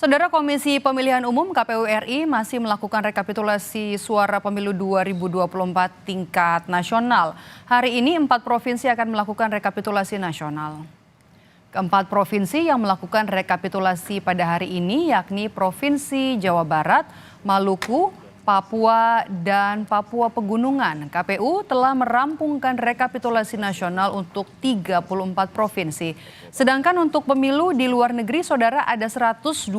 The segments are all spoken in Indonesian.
Saudara Komisi Pemilihan Umum KPU RI masih melakukan rekapitulasi suara pemilu 2024 tingkat nasional. Hari ini 4 provinsi akan melakukan rekapitulasi nasional. Keempat provinsi yang melakukan rekapitulasi pada hari ini yakni Provinsi Jawa Barat, Maluku, Papua, dan Papua Pegunungan. KPU telah merampungkan rekapitulasi nasional untuk 34 provinsi. Sedangkan untuk pemilu di luar negeri, saudara, ada 128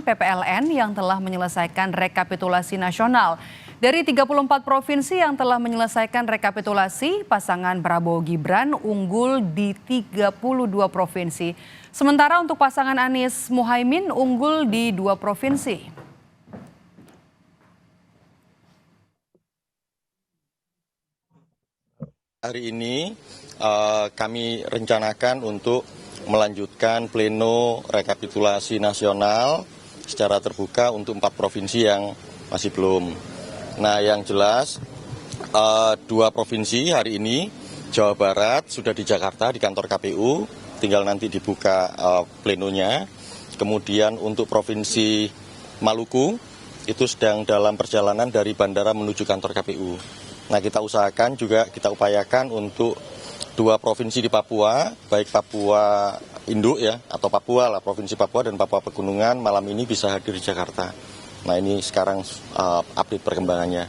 PPLN yang telah menyelesaikan rekapitulasi nasional. Dari 34 provinsi yang telah menyelesaikan rekapitulasi, pasangan Prabowo Gibran unggul di 32 provinsi. Sementara untuk pasangan Anies Muhaimin unggul di 2 provinsi. Hari ini kami rencanakan untuk melanjutkan pleno rekapitulasi nasional secara terbuka untuk 4 provinsi yang masih belum. Nah, yang jelas 2 provinsi hari ini, Jawa Barat sudah di Jakarta di kantor KPU, tinggal nanti dibuka plenonya. Kemudian untuk Provinsi Maluku itu sedang dalam perjalanan dari bandara menuju kantor KPU. Nah, kita usahakan juga, kita upayakan untuk 2 provinsi di Papua, baik Papua Induk ya, atau Papua lah, Provinsi Papua dan Papua Pegunungan malam ini bisa hadir di Jakarta. Nah, ini sekarang update perkembangannya.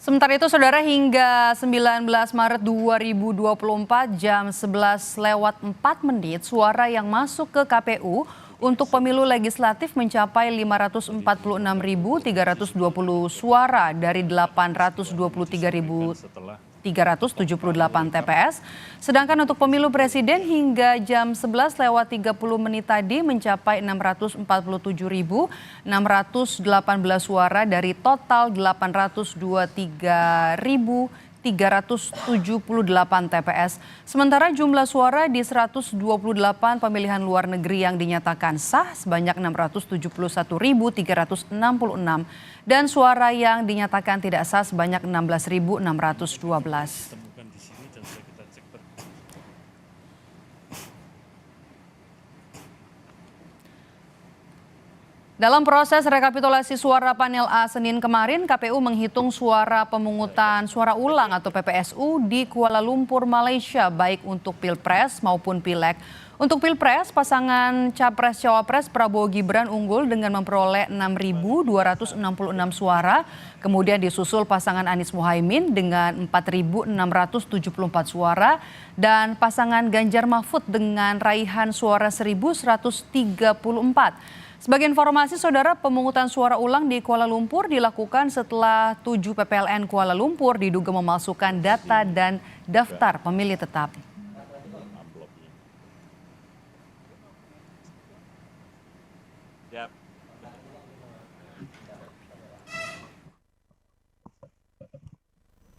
Sementara itu, saudara, hingga 19 Maret 2024 jam 11:04 suara yang masuk ke KPU untuk pemilu legislatif mencapai 546.320 suara dari 823.378 TPS. Sedangkan untuk pemilu presiden hingga jam 11:30 tadi mencapai 647.618 suara dari total 823.378 TPS. Sementara jumlah suara di 128 pemilihan luar negeri yang dinyatakan sah sebanyak 671.366 dan suara yang dinyatakan tidak sah sebanyak 16.612. Dalam proses rekapitulasi suara panel A Senin kemarin, KPU menghitung suara pemungutan suara ulang atau PPSU di Kuala Lumpur, Malaysia, baik untuk Pilpres maupun Pileg. Untuk Pilpres, pasangan Capres-Cawapres Prabowo Gibran unggul dengan memperoleh 6.266 suara, kemudian disusul pasangan Anies Muhaimin dengan 4.674 suara, dan pasangan Ganjar Mahfud dengan raihan suara 1.134. Sebagai informasi, saudara, pemungutan suara ulang di Kuala Lumpur dilakukan setelah 7 PPLN Kuala Lumpur diduga memalsukan data dan daftar pemilih tetap.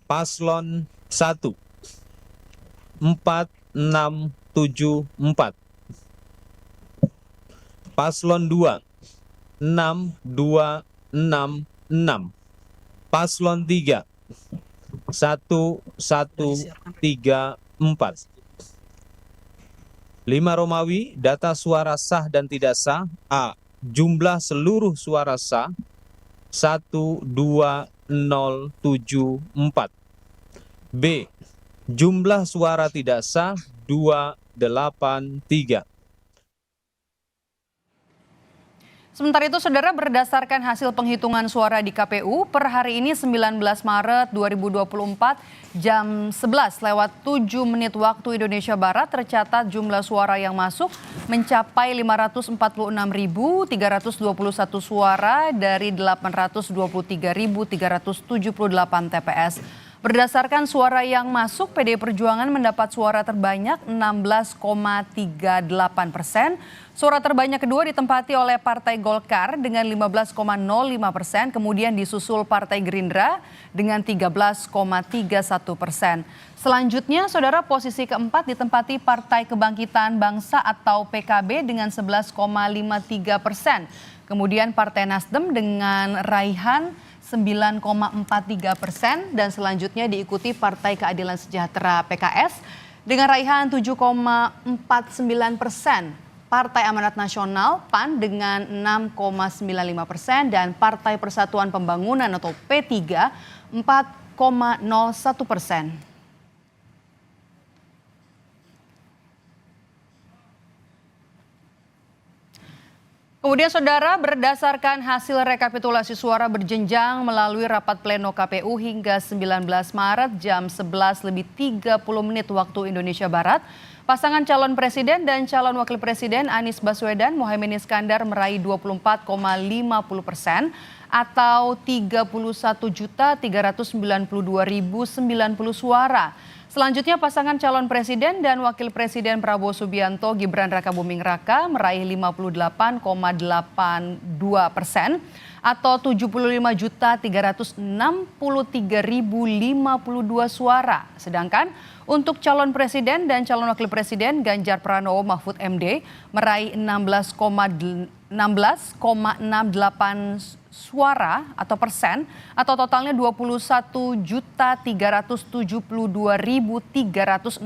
Paslon 1 4674. Paslon 2 6266. Paslon 3 1134. 5 Romawi, data suara sah dan tidak sah. A. Jumlah seluruh suara sah 12074. B. Jumlah suara tidak sah 283. Sementara itu, saudara, berdasarkan hasil penghitungan suara di KPU per hari ini 19 Maret 2024 jam 11:07 waktu Indonesia Barat tercatat jumlah suara yang masuk mencapai 546.321 suara dari 823.378 TPS. Berdasarkan suara yang masuk, PDI Perjuangan mendapat suara terbanyak 16,38%. Suara terbanyak kedua ditempati oleh Partai Golkar dengan 15,05%, kemudian disusul Partai Gerindra dengan 13,31%. Selanjutnya, saudara, posisi keempat ditempati Partai Kebangkitan Bangsa atau PKB dengan 11,53%. Kemudian Partai Nasdem dengan raihan 9,43% dan selanjutnya diikuti Partai Keadilan Sejahtera PKS dengan raihan 7,49%. Partai Amanat Nasional PAN dengan 6,95% dan Partai Persatuan Pembangunan atau P3 4,01%. Kemudian saudara, berdasarkan hasil rekapitulasi suara berjenjang melalui rapat pleno KPU hingga 19 Maret jam 11:30 waktu Indonesia Barat, pasangan calon presiden dan calon wakil presiden Anies Baswedan Mohaimin Iskandar meraih 24,50% atau 31.392.090 suara. Selanjutnya pasangan calon presiden dan wakil presiden Prabowo Subianto Gibran Rakabuming Raka meraih 58,82% atau 75.363.052 suara. Sedangkan untuk calon presiden dan calon wakil presiden Ganjar Pranowo Mahfud MD meraih 16,68 suara atau persen atau totalnya 21.372.361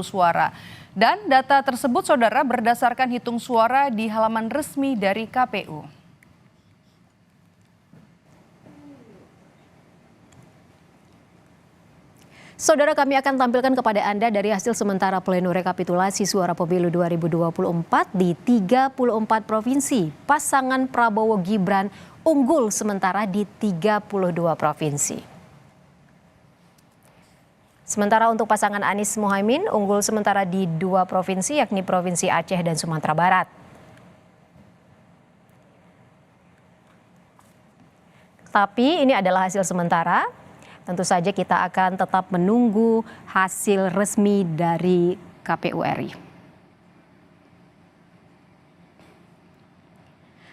suara. Dan data tersebut saudara berdasarkan hitung suara di halaman resmi dari KPU. Saudara, kami akan tampilkan kepada Anda dari hasil sementara pleno rekapitulasi suara pemilu 2024 di 34 provinsi. Pasangan Prabowo Gibran unggul sementara di 32 provinsi. Sementara untuk pasangan Anies Mohaimin unggul sementara di 2 provinsi yakni Provinsi Aceh dan Sumatera Barat. Tapi ini adalah hasil sementara. Tentu saja kita akan tetap menunggu hasil resmi dari KPU RI.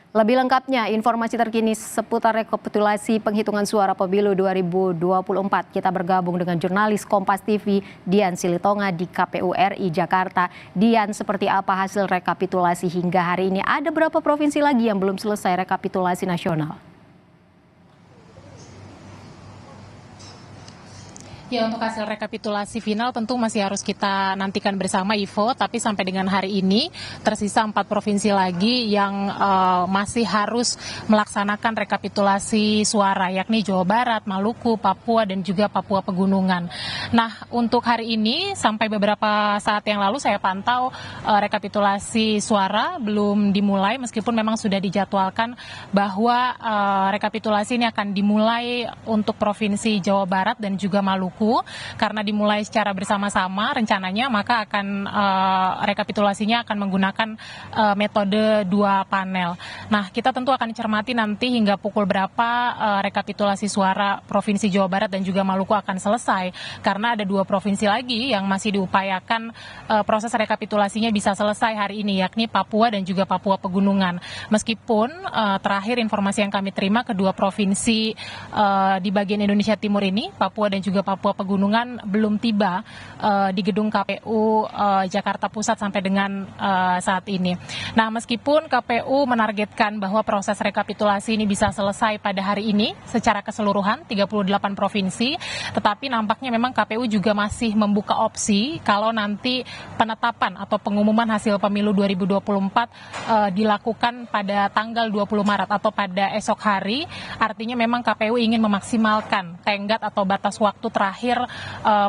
Lebih lengkapnya, informasi terkini seputar rekapitulasi penghitungan suara pemilu 2024. Kita bergabung dengan jurnalis Kompas TV Dian Silitonga di KPU RI Jakarta. Dian, seperti apa hasil rekapitulasi hingga hari ini? Ada berapa provinsi lagi yang belum selesai rekapitulasi nasional? Ya, untuk hasil rekapitulasi final tentu masih harus kita nantikan bersama, Ivo. Tapi sampai dengan hari ini tersisa 4 provinsi lagi yang masih harus melaksanakan rekapitulasi suara, yakni Jawa Barat, Maluku, Papua, dan juga Papua Pegunungan. Nah, untuk hari ini sampai beberapa saat yang lalu saya pantau rekapitulasi suara belum dimulai meskipun memang sudah dijadwalkan bahwa rekapitulasi ini akan dimulai untuk Provinsi Jawa Barat dan juga Maluku. Karena dimulai secara bersama-sama rencananya, maka akan rekapitulasinya akan menggunakan metode 2 panel. Nah, kita tentu akan cermati nanti hingga pukul berapa rekapitulasi suara Provinsi Jawa Barat dan juga Maluku akan selesai, karena ada 2 provinsi lagi yang masih diupayakan proses rekapitulasinya bisa selesai hari ini, yakni Papua dan juga Papua Pegunungan. Meskipun terakhir informasi yang kami terima, kedua provinsi di bagian Indonesia Timur ini, Papua dan juga Papua Pegunungan, belum tiba di gedung KPU Jakarta Pusat sampai dengan saat ini. Nah, meskipun KPU menargetkan bahwa proses rekapitulasi ini bisa selesai pada hari ini secara keseluruhan 38 provinsi, tetapi nampaknya memang KPU juga masih membuka opsi kalau nanti penetapan atau pengumuman hasil pemilu 2024 dilakukan pada tanggal 20 Maret atau pada esok hari. Artinya memang KPU ingin memaksimalkan tenggat atau batas waktu terakhir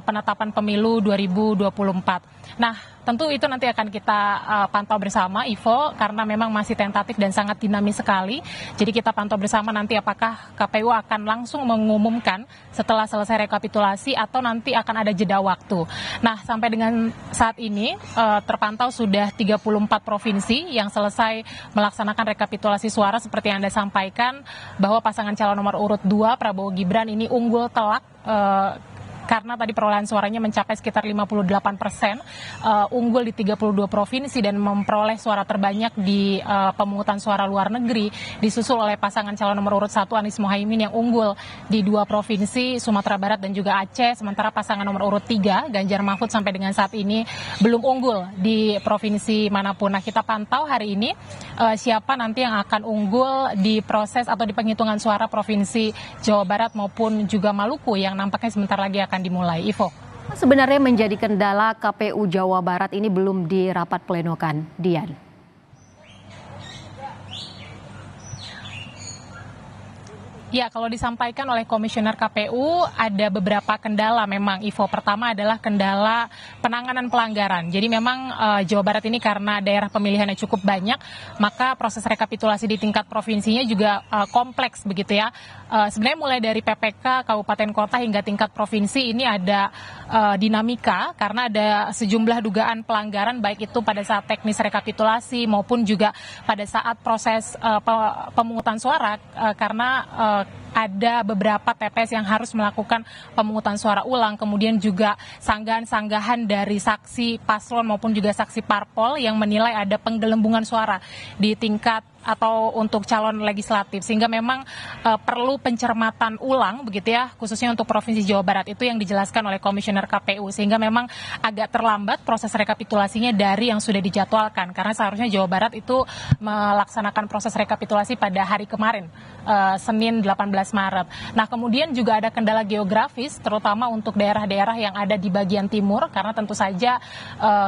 penetapan pemilu 2024. Nah, tentu itu nanti akan kita pantau bersama, Ivo, karena memang masih tentatif dan sangat dinamis sekali. Jadi kita pantau bersama nanti apakah KPU akan langsung mengumumkan setelah selesai rekapitulasi atau nanti akan ada jeda waktu. Nah, sampai dengan saat ini terpantau sudah 34 provinsi yang selesai melaksanakan rekapitulasi suara seperti yang Anda sampaikan, bahwa pasangan calon nomor urut 2 Prabowo Gibran ini unggul telak karena tadi perolehan suaranya mencapai sekitar 58%, unggul di 32 provinsi dan memperoleh suara terbanyak di pemungutan suara luar negeri, disusul oleh pasangan calon nomor urut 1 Anies Mohaimin yang unggul di 2 provinsi, Sumatera Barat dan juga Aceh, sementara pasangan nomor urut 3 Ganjar Mahfud sampai dengan saat ini belum unggul di provinsi manapun. Nah, kita pantau hari ini siapa nanti yang akan unggul di proses atau di penghitungan suara Provinsi Jawa Barat maupun juga Maluku yang nampaknya sebentar lagi akan dimulai. Ivo. Sebenarnya menjadi kendala KPU Jawa Barat ini belum dirapat plenokan, Dian. Ya, kalau disampaikan oleh Komisioner KPU ada beberapa kendala memang, Ivo. Pertama adalah kendala penanganan pelanggaran. Jadi memang Jawa Barat ini karena daerah pemilihannya cukup banyak, maka proses rekapitulasi di tingkat provinsinya juga kompleks begitu ya. Sebenarnya mulai dari PPK, kabupaten kota hingga tingkat provinsi ini ada dinamika karena ada sejumlah dugaan pelanggaran baik itu pada saat teknis rekapitulasi maupun juga pada saat proses pemungutan suara karena ada beberapa TPS yang harus melakukan pemungutan suara ulang, kemudian juga sanggahan-sanggahan dari saksi paslon maupun juga saksi parpol yang menilai ada penggelembungan suara di tingkat atau untuk calon legislatif, sehingga memang perlu pencermatan ulang begitu ya, khususnya untuk Provinsi Jawa Barat, itu yang dijelaskan oleh Komisioner KPU, sehingga memang agak terlambat proses rekapitulasinya dari yang sudah dijadwalkan, karena seharusnya Jawa Barat itu melaksanakan proses rekapitulasi pada hari kemarin, Senin 18 Maret. Nah, kemudian juga ada kendala geografis, terutama untuk daerah-daerah yang ada di bagian timur, karena tentu saja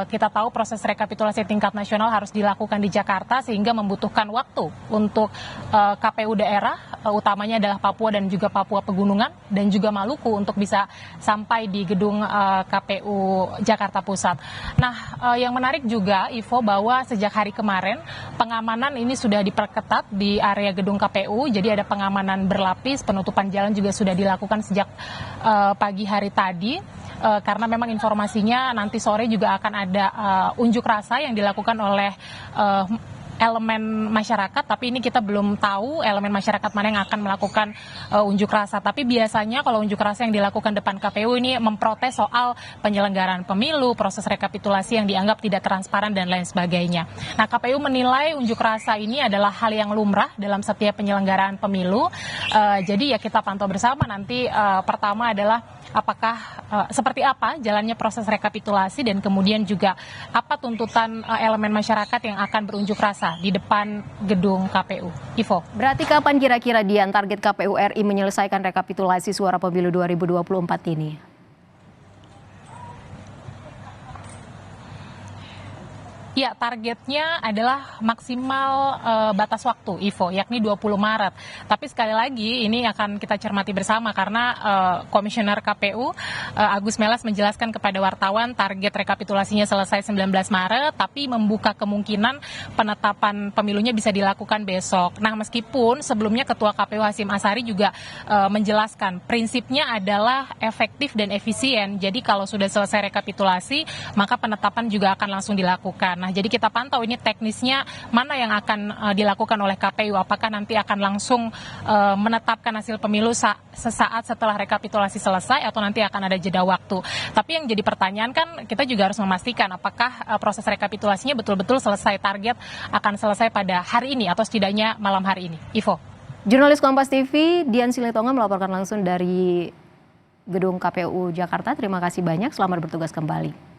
kita tahu proses rekapitulasi tingkat nasional harus dilakukan di Jakarta, sehingga membutuhkan waktu untuk KPU daerah, utamanya adalah Papua dan juga Papua Pegunungan, dan juga Maluku untuk bisa sampai di gedung KPU Jakarta Pusat. Nah, yang menarik juga, Ivo, bahwa sejak hari kemarin pengamanan ini sudah diperketat di area gedung KPU, jadi ada pengamanan berlapis, penutupan jalan juga sudah dilakukan sejak pagi hari tadi, karena memang informasinya nanti sore juga akan ada unjuk rasa yang dilakukan oleh elemen masyarakat, tapi ini kita belum tahu elemen masyarakat mana yang akan melakukan unjuk rasa. Tapi biasanya kalau unjuk rasa yang dilakukan depan KPU ini memprotes soal penyelenggaraan pemilu, proses rekapitulasi yang dianggap tidak transparan dan lain sebagainya. Nah, KPU menilai unjuk rasa ini adalah hal yang lumrah dalam setiap penyelenggaraan pemilu. Jadi ya kita pantau bersama nanti. Pertama adalah apakah seperti apa jalannya proses rekapitulasi, dan kemudian juga apa tuntutan elemen masyarakat yang akan berunjuk rasa di depan gedung KPU. Ivo. Berarti kapan kira-kira Dian target KPU RI menyelesaikan rekapitulasi suara pemilu 2024 ini? Ya, targetnya adalah maksimal batas waktu, Ivo, yakni 20 Maret. Tapi sekali lagi ini akan kita cermati bersama karena Komisioner KPU Agus Melas menjelaskan kepada wartawan target rekapitulasinya selesai 19 Maret, tapi membuka kemungkinan penetapan pemilunya bisa dilakukan besok. Nah, meskipun sebelumnya Ketua KPU Hasyim Asyari juga menjelaskan prinsipnya adalah efektif dan efisien. Jadi kalau sudah selesai rekapitulasi, maka penetapan juga akan langsung dilakukan. Nah, jadi kita pantau ini teknisnya mana yang akan dilakukan oleh KPU. Apakah nanti akan langsung menetapkan hasil pemilu sesaat setelah rekapitulasi selesai atau nanti akan ada jeda waktu. Tapi yang jadi pertanyaan kan kita juga harus memastikan apakah proses rekapitulasinya betul-betul selesai, target akan selesai pada hari ini atau setidaknya malam hari ini. Ivo. Jurnalis Kompas TV Dian Silitonga melaporkan langsung dari gedung KPU Jakarta. Terima kasih banyak, selamat bertugas kembali.